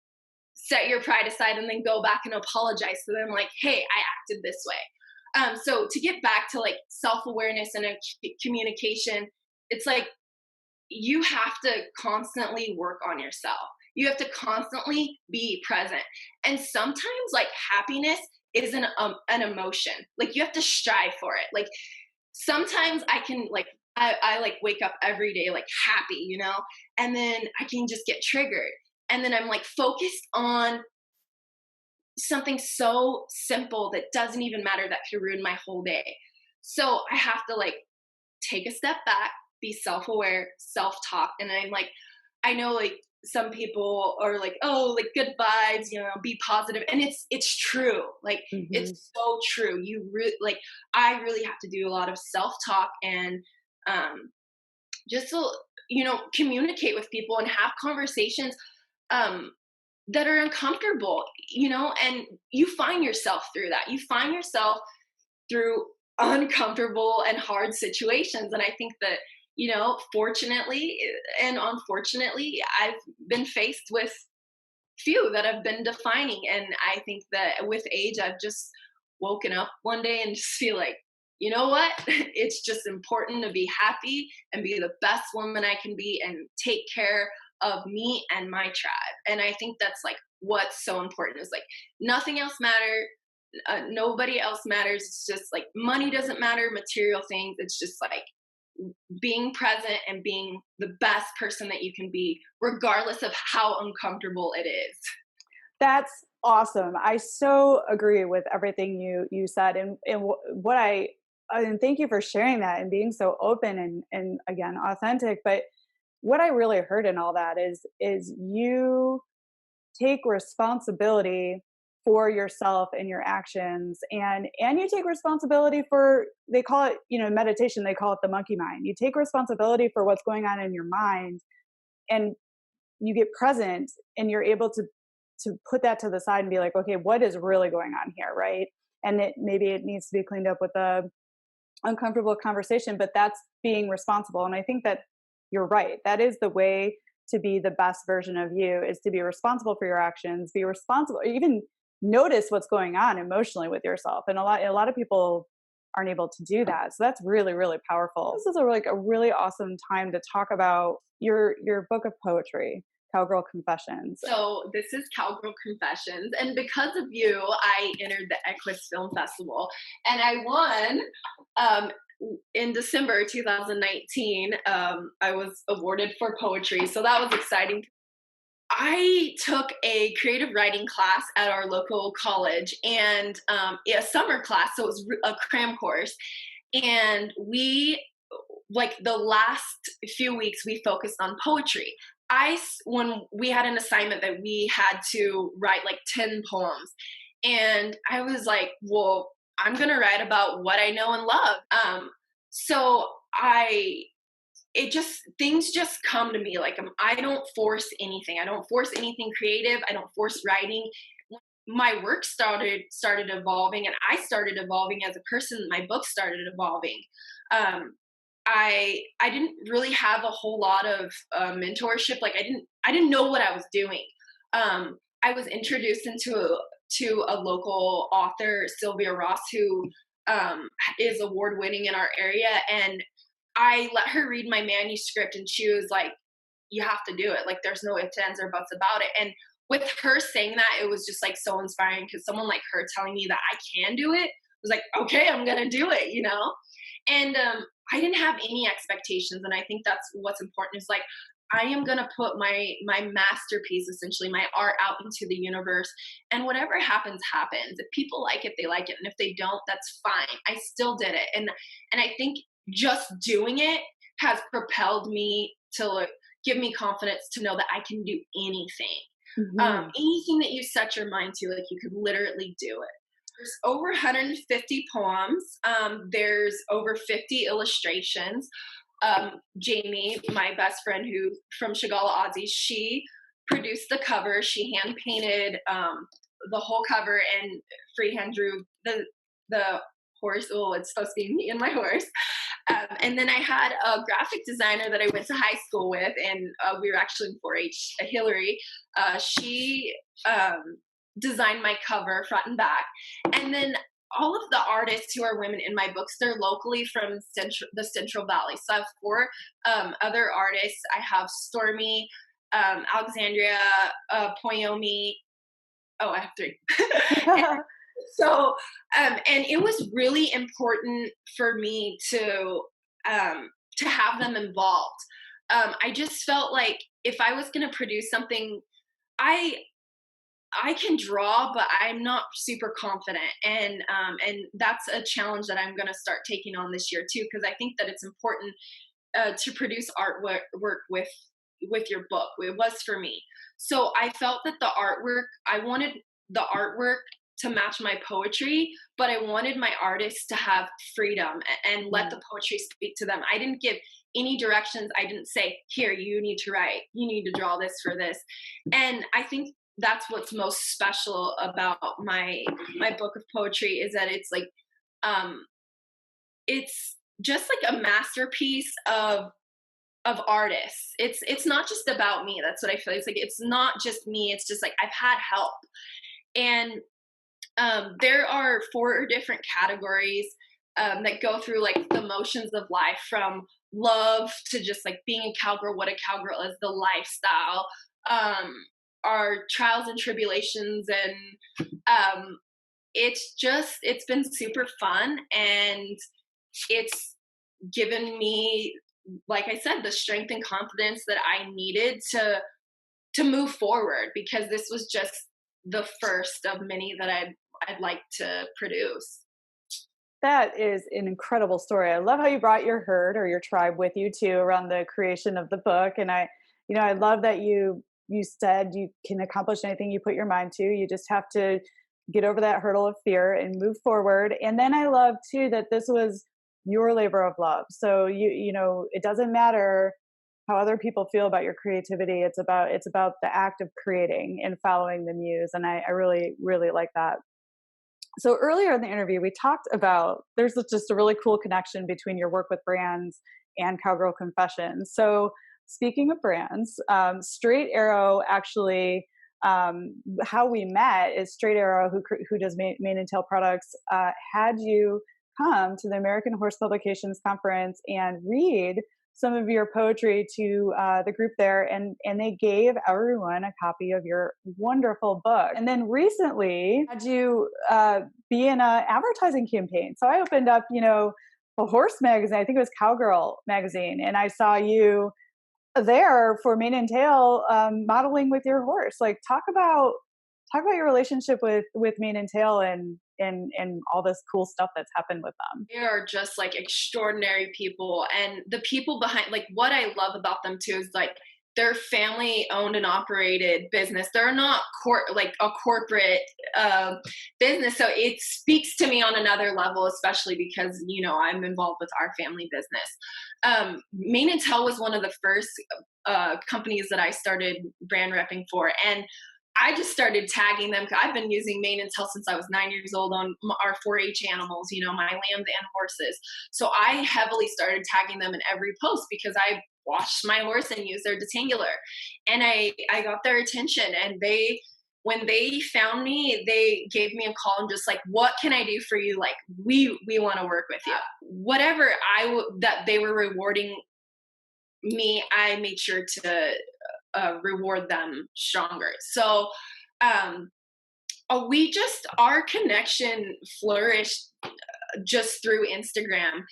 set your pride aside and then go back and apologize to them like, hey, I acted this way. So to get back to like self-awareness and communication, it's like you have to constantly work on yourself. You have to constantly be present. And sometimes like happiness is an emotion. Like you have to strive for it. Like sometimes I can like, I like wake up every day like happy, you know, and then I can just get triggered. And then I'm like focused on something so simple that doesn't even matter that could ruin my whole day. So I have to like take a step back, be self-aware, self-talk. And I'm like, I know like some people are like, oh, like good vibes, you know, be positive. And it's true. Like it's so true. You really like, I really have to do a lot of self-talk and just to, you know, communicate with people and have conversations that are uncomfortable, you know, and you find yourself through that. You find yourself through uncomfortable and hard situations. And I think that, you know, fortunately and unfortunately, I've been faced with few that have been defining. And I think that with age, I've just woken up one day and just feel like, you know what? It's just important to be happy and be the best woman I can be and take care of me and my tribe. And I think that's like what's so important is like nothing else matters. Nobody else matters. It's just like money doesn't matter, material things. It's just like being present and being the best person that you can be, regardless of how uncomfortable it is. That's awesome. I so agree with everything you said, and what and thank you for sharing that and being so open and again authentic. But what I really heard in all that is you take responsibility for yourself and your actions, and you take responsibility for, they call it, you know, meditation, they call it the monkey mind. You take responsibility for what's going on in your mind, and you get present, and you're able to put that to the side and be like, okay, what is really going on here, right? And maybe it needs to be cleaned up with a uncomfortable conversation, but that's being responsible. And I think that you're right. That is the way to be the best version of you, is to be responsible for your actions, be responsible, even notice what's going on emotionally with yourself. And a lot of people aren't able to do that. So that's really, really powerful. This is a really awesome time to talk about your book of poetry, Cowgirl Confessions. So this is Cowgirl Confessions, and because of you, I entered the Equestrian Film Festival, and I won in December 2019. I was awarded for poetry, so that was exciting. I took a creative writing class at our local college, and a summer class, so it was a cram course, and we, like the last few weeks, we focused on poetry. When we had an assignment that we had to write like 10 poems, and I was like, well, I'm going to write about what I know and love. So things just come to me. Like, I don't force anything. I don't force anything creative. I don't force writing. My work started evolving, and I started evolving as a person. My book started evolving. I didn't really have a whole lot of mentorship. Like I didn't know what I was doing. I was introduced to a local author, Sylvia Ross, who is award winning in our area, and I let her read my manuscript, and she was like, "You have to do it. Like there's no ifs, ands, or buts about it." And with her saying that, it was just like so inspiring, because someone like her telling me that I can do it was like, okay, I'm gonna do it, you know. And I didn't have any expectations, and I think that's what's important, is like I am going to put my masterpiece, essentially my art, out into the universe, and whatever happens happens. If people like it, they like it, and if they don't, that's fine. I still did it. And I think just doing it has propelled me to like, give me confidence to know that I can do anything. Anything that you set your mind to, like you could literally do it. There's over 150 poems. There's over 50 illustrations. Jamie, my best friend who from Shigala Ozzy, she produced the cover. She hand painted the whole cover and freehand drew the horse. Oh, it's supposed to be me and my horse. And then I had a graphic designer that I went to high school with, and we were actually in 4-H. Hillary, she designed my cover front and back. And then all of the artists who are women in my books, they're locally from the Central Valley. So I have 4 other artists. I have Stormy, Alexandria, Poyomi. Oh, I have 3. So, and it was really important for me to have them involved. I just felt like if I was going to produce something, I can draw, but I'm not super confident, and that's a challenge that I'm going to start taking on this year too, because I think that it's important to produce artwork with your book. It was for me. So I felt that I wanted the artwork to match my poetry, but I wanted my artists to have freedom and let the poetry speak to them. I didn't give any directions. I didn't say, here, you need to write, you need to draw this for this. And I think that's what's most special about my book of poetry, is that it's like, it's just like a masterpiece of artists. It's not just about me. That's what I feel. It's like, it's not just me. It's just like, I've had help. And there are 4 different categories that go through like the motions of life, from love to just like being a cowgirl, what a cowgirl is, the lifestyle, our trials and tribulations. And it's been super fun, and it's given me, like I said, the strength and confidence that I needed to move forward, because this was just the first of many that I'd like to produce. That is an incredible story. I love how you brought your herd or your tribe with you too around the creation of the book. And I love that you said you can accomplish anything you put your mind to. You just have to get over that hurdle of fear and move forward. And then I love too that this was your labor of love. So it doesn't matter how other people feel about your creativity. It's about the act of creating and following the muse. And I really, really like that. So earlier in the interview, we talked about, there's just a really cool connection between your work with brands and Cowgirl Confessions. So speaking of brands, Straight Arrow actually, how we met is Straight Arrow, who does mane and tail products, had you come to the American Horse Publications Conference and read some of your poetry to the group there, and they gave everyone a copy of your wonderful book. And then recently had you be in an advertising campaign. So I opened up, a horse magazine, I think it was Cowgirl magazine, and I saw you there for mane and tail, modeling with your horse. Like, talk about your relationship with mane and tail and all this cool stuff that's happened with them. They are just like extraordinary people, and the people behind, like, what I love about them too is like they're family owned and operated business. They're not like a corporate business. So it speaks to me on another level, especially because, I'm involved with our family business. Mane and Tail was one of the first companies that I started brand repping for. And I just started tagging them. I've been using mane and tail since I was 9 years old on our 4-H animals, my lambs and horses. So I heavily started tagging them in every post because I washed my horse and used their detangular. And I got their attention, and when they found me, they gave me a call and just like, what can I do for you? Like, we want to work with you. Whatever that they were rewarding me, I made sure to reward them stronger. So our connection flourished just through Instagram.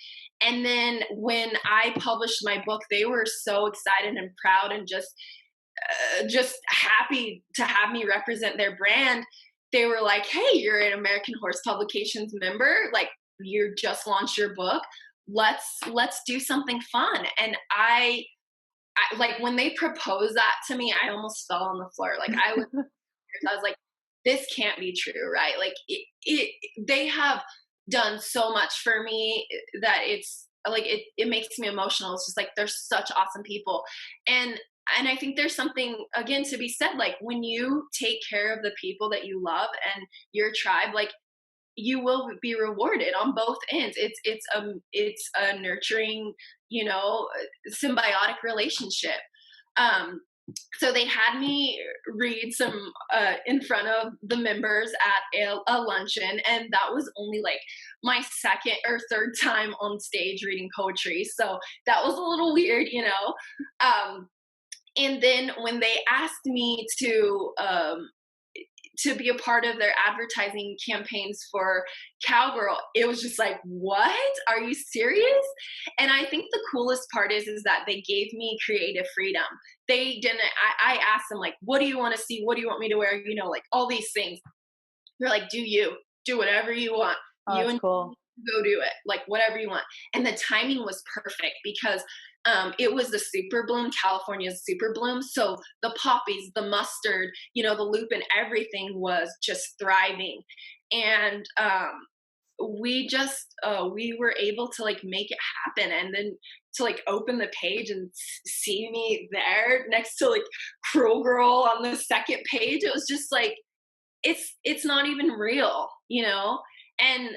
And then when I published my book, they were so excited and proud and just happy to have me represent their brand. They were like, hey, you're an American Horse Publications member. Like, you just launched your book. Let's do something fun. And I like, when they proposed that to me, I almost fell on the floor. Like, I was like, this can't be true, right? Like, they have done so much for me that it's like, it makes me emotional. It's just like, they're such awesome people. And and I think there's something again to be said, like when you take care of the people that you love and your tribe, like you will be rewarded on both ends. It's a nurturing, symbiotic relationship. Um, so they had me read some in front of the members at a luncheon, and that was only like my second or third time on stage reading poetry. So that was a little weird, and then when they asked me to be a part of their advertising campaigns for Cowgirl, it was just like, what? Are you serious? And I think the coolest part is that they gave me creative freedom. They didn't, I asked them, like, what do you want to see? What do you want me to wear? Like all these things. They're like, do whatever you want. Oh, You that's and cool. go do it, like whatever you want. And the timing was perfect because it was the super bloom, California's super bloom. So the poppies, the mustard, the lupin, everything was just thriving. And we were able to like make it happen. And then to like open the page and see me there next to like Cruel Girl on the second page, it was just like, it's not even real, and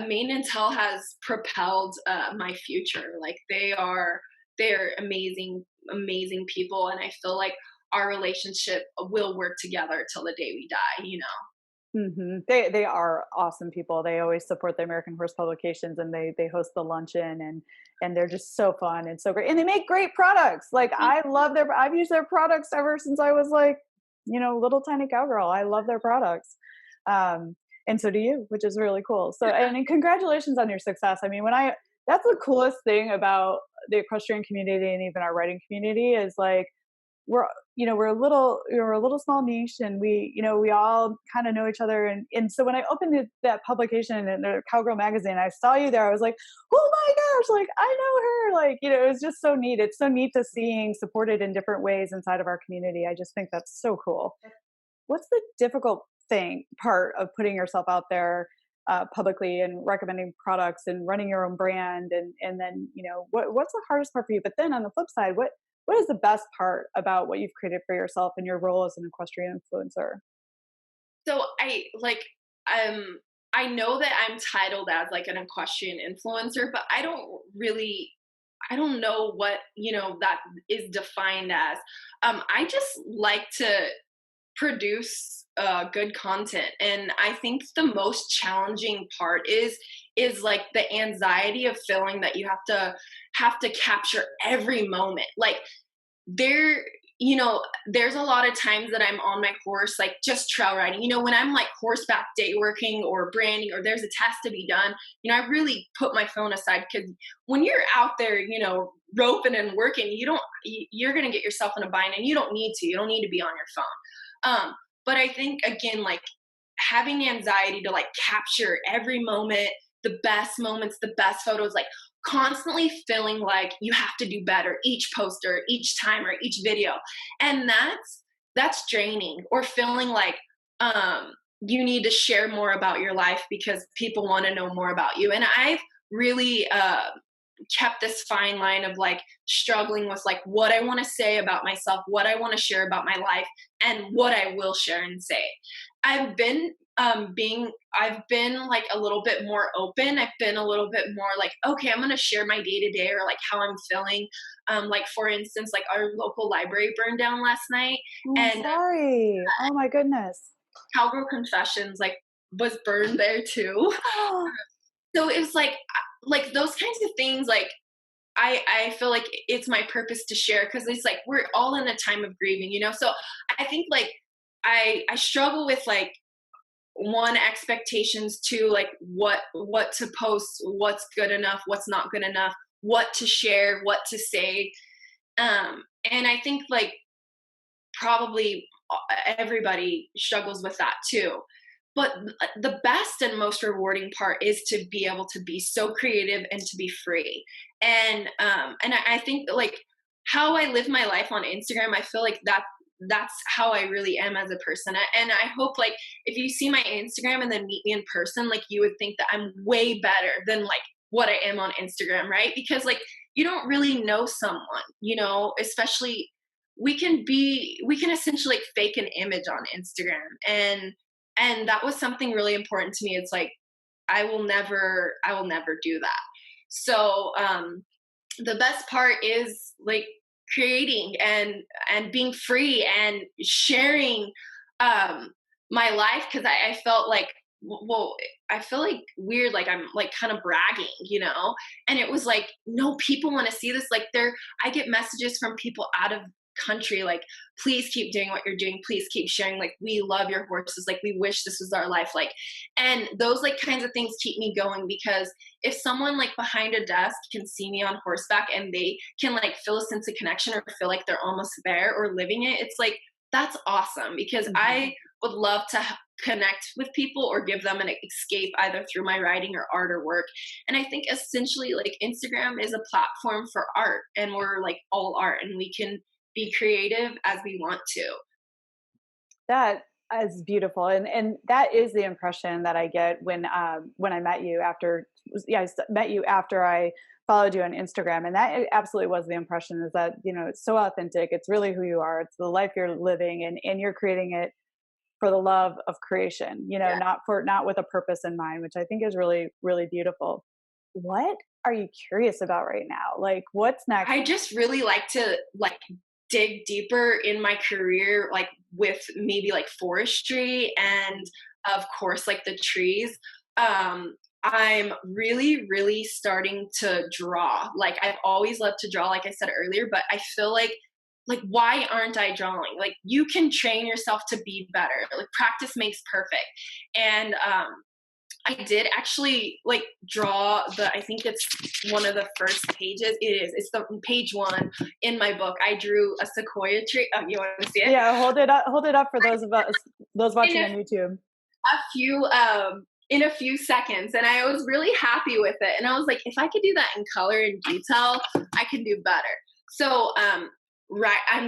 Maine and Tell has propelled my future. Like they're amazing, amazing people, and I feel like our relationship will work together till the day we die. Mm-hmm. They are awesome people. They always support the American Horse publications, and they host the luncheon, and they're just so fun and so great. And they make great products. Like I've used their products ever since I was like, little tiny cowgirl. I love their products. And so do you, which is really cool. So, and congratulations on your success. I mean, that's the coolest thing about the equestrian community and even our writing community is like, we're a little small niche, and we all kind of know each other. And so when I opened that publication in Cowgirl magazine, I saw you there. I was like, oh my gosh, like I know her. Like, it was just so neat. It's so neat to seeing supported in different ways inside of our community. I just think that's so cool. What's the difficult part of putting yourself out there publicly and recommending products and running your own brand, and then what's the hardest part for you? But then on the flip side, what is the best part about what you've created for yourself and your role as an equestrian influencer? So I know that I'm titled as like an equestrian influencer, but I don't know what that is defined as. I just like to produce good content, and I think the most challenging part is like the anxiety of feeling that you have to capture every moment. Like there's a lot of times that I'm on my horse, like just trail riding, when I'm like horseback day working or branding, or there's a test to be done, I really put my phone aside, because when you're out there, roping and working, you're going to get yourself in a bind, and you don't need to be on your phone. But I think again, like having anxiety to like capture every moment, the best moments, the best photos, like constantly feeling like you have to do better each poster, each time, or each video. And that's draining, or feeling like you need to share more about your life because people want to know more about you. And I've really kept this fine line of like struggling with like what I want to say about myself, what I want to share about my life, and what I will share and say. I've been like a little bit more open. I've been a little bit more like, okay, I'm going to share my day to day, or like how I'm feeling. Like for instance, like our local library burned down last night. And sorry. Oh my goodness. Cowgirl Confessions like was burned there too. So it was like those kinds of things, like I feel like it's my purpose to share, because it's like we're all in a time of grieving, So I think like I struggle with like one, expectations, two, like what to post, what's good enough, what's not good enough, what to share, what to say. And I think like probably everybody struggles with that too. But the best and most rewarding part is to be able to be so creative and to be free. And I think like how I live my life on Instagram, I feel like that's how I really am as a person. And I hope like if you see my Instagram and then meet me in person, like you would think that I'm way better than like what I am on Instagram, right? Because like you don't really know someone, especially we can essentially like fake an image on Instagram. And that was something really important to me. It's like, I will never do that. So, the best part is like creating and being free and sharing, my life. Cause I felt like, well, I feel like weird, like I'm like kind of bragging, and it was like, no, people want to see this. Like I get messages from people out of country, like, please keep doing what you're doing. Please keep sharing. Like, we love your horses. Like, we wish this was our life. Like, and those like kinds of things keep me going, because if someone like behind a desk can see me on horseback and they can like feel a sense of connection or feel like they're almost there or living it, it's like, that's awesome, because I would love to connect with people or give them an escape either through my writing or art or work. And I think essentially like Instagram is a platform for art, and we're like all art, and we can be creative as we want to. That is beautiful. And that is the impression that I get when I met you after, I met you after I followed you on Instagram. And that absolutely was the impression, is that, it's so authentic. It's really who you are. It's the life you're living, and you're creating it for the love of creation, not with a purpose in mind, which I think is really, really beautiful. What are you curious about right now? Like, what's next? I just really like to like dig deeper in my career, like with maybe like forestry and of course like the trees. I'm really, really starting to draw. Like, I've always loved to draw, like I said earlier, but I feel like why aren't I drawing? Like, you can train yourself to be better. Like, practice makes perfect. And I did actually like draw I think it's one of the first pages. It's the page 1 in my book. I drew a sequoia tree. Oh, you want to see it? Yeah, hold it up for those watching on YouTube. In a few seconds, and I was really happy with it. And I was like, if I could do that in color and detail, I can do better. So, I'm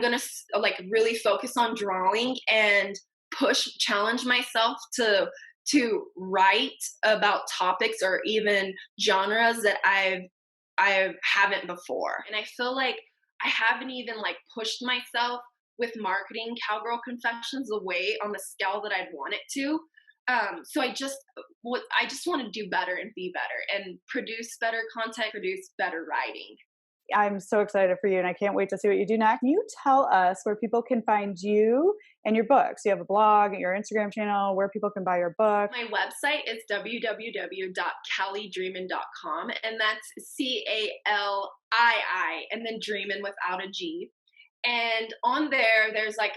gonna like really focus on drawing and challenge myself to write about topics or even genres that I haven't before. And I feel like I haven't even like pushed myself with marketing Cowgirl Confessions the way on the scale that I'd want it to. So I just want to do better and be better and produce better content, produce better writing. I'm so excited for you, and I can't wait to see what you do next. Can you tell us where people can find you and your books? You have a blog, your Instagram channel, where people can buy your book. My website is www.callidreamin.com, and that's CALII, and then Dreamin without a G. And on there, there's like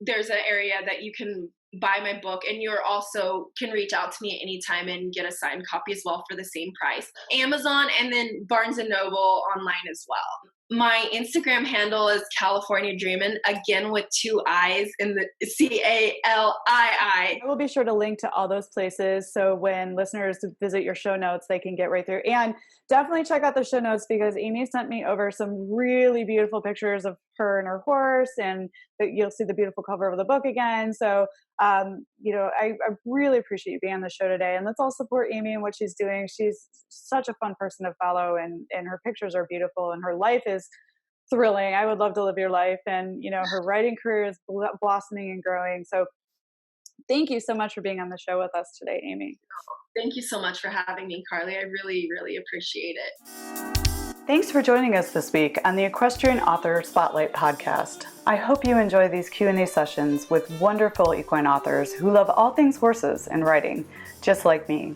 there's an area that you can buy my book, and you're also can reach out to me at any time and get a signed copy as well for the same price. Amazon, and then Barnes and Noble online as well. My Instagram handle is California Dreamin', again with 2 I's in the CALII. I will be sure to link to all those places, so when listeners visit your show notes, they can get right there. And definitely check out the show notes, because Amy sent me over some really beautiful pictures of her and her horse, and you'll see the beautiful cover of the book again. So, I really appreciate you being on the show today, and let's all support Amy and what she's doing. She's such a fun person to follow, and her pictures are beautiful, and her life is thrilling. I would love to live your life, and her writing career is blossoming and growing. So thank you so much for being on the show with us today, Amy. Thank you so much for having me, Carly. I really, really appreciate it. Thanks for joining us this week on the Equestrian Author Spotlight podcast. I hope you enjoy these Q&A sessions with wonderful equine authors who love all things horses and writing, just like me.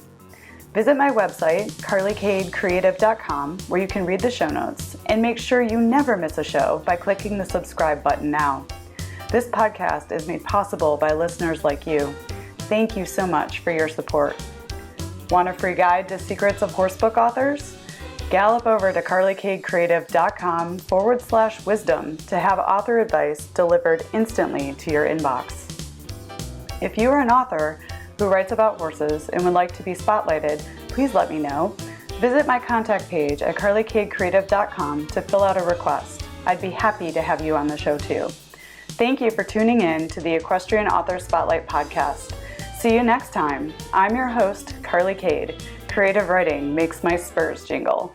Visit my website, carlycadecreative.com, where you can read the show notes, and make sure you never miss a show by clicking the subscribe button now. This podcast is made possible by listeners like you. Thank you so much for your support. Want a free guide to secrets of horsebook authors? Gallop over to carlycadecreative.com/wisdom to have author advice delivered instantly to your inbox. If you are an author who writes about horses and would like to be spotlighted, please let me know. Visit my contact page at carlycadecreative.com to fill out a request. I'd be happy to have you on the show too. Thank you for tuning in to the Equestrian Author Spotlight podcast. See you next time. I'm your host, Carly Kade. Creative writing makes my spurs jingle.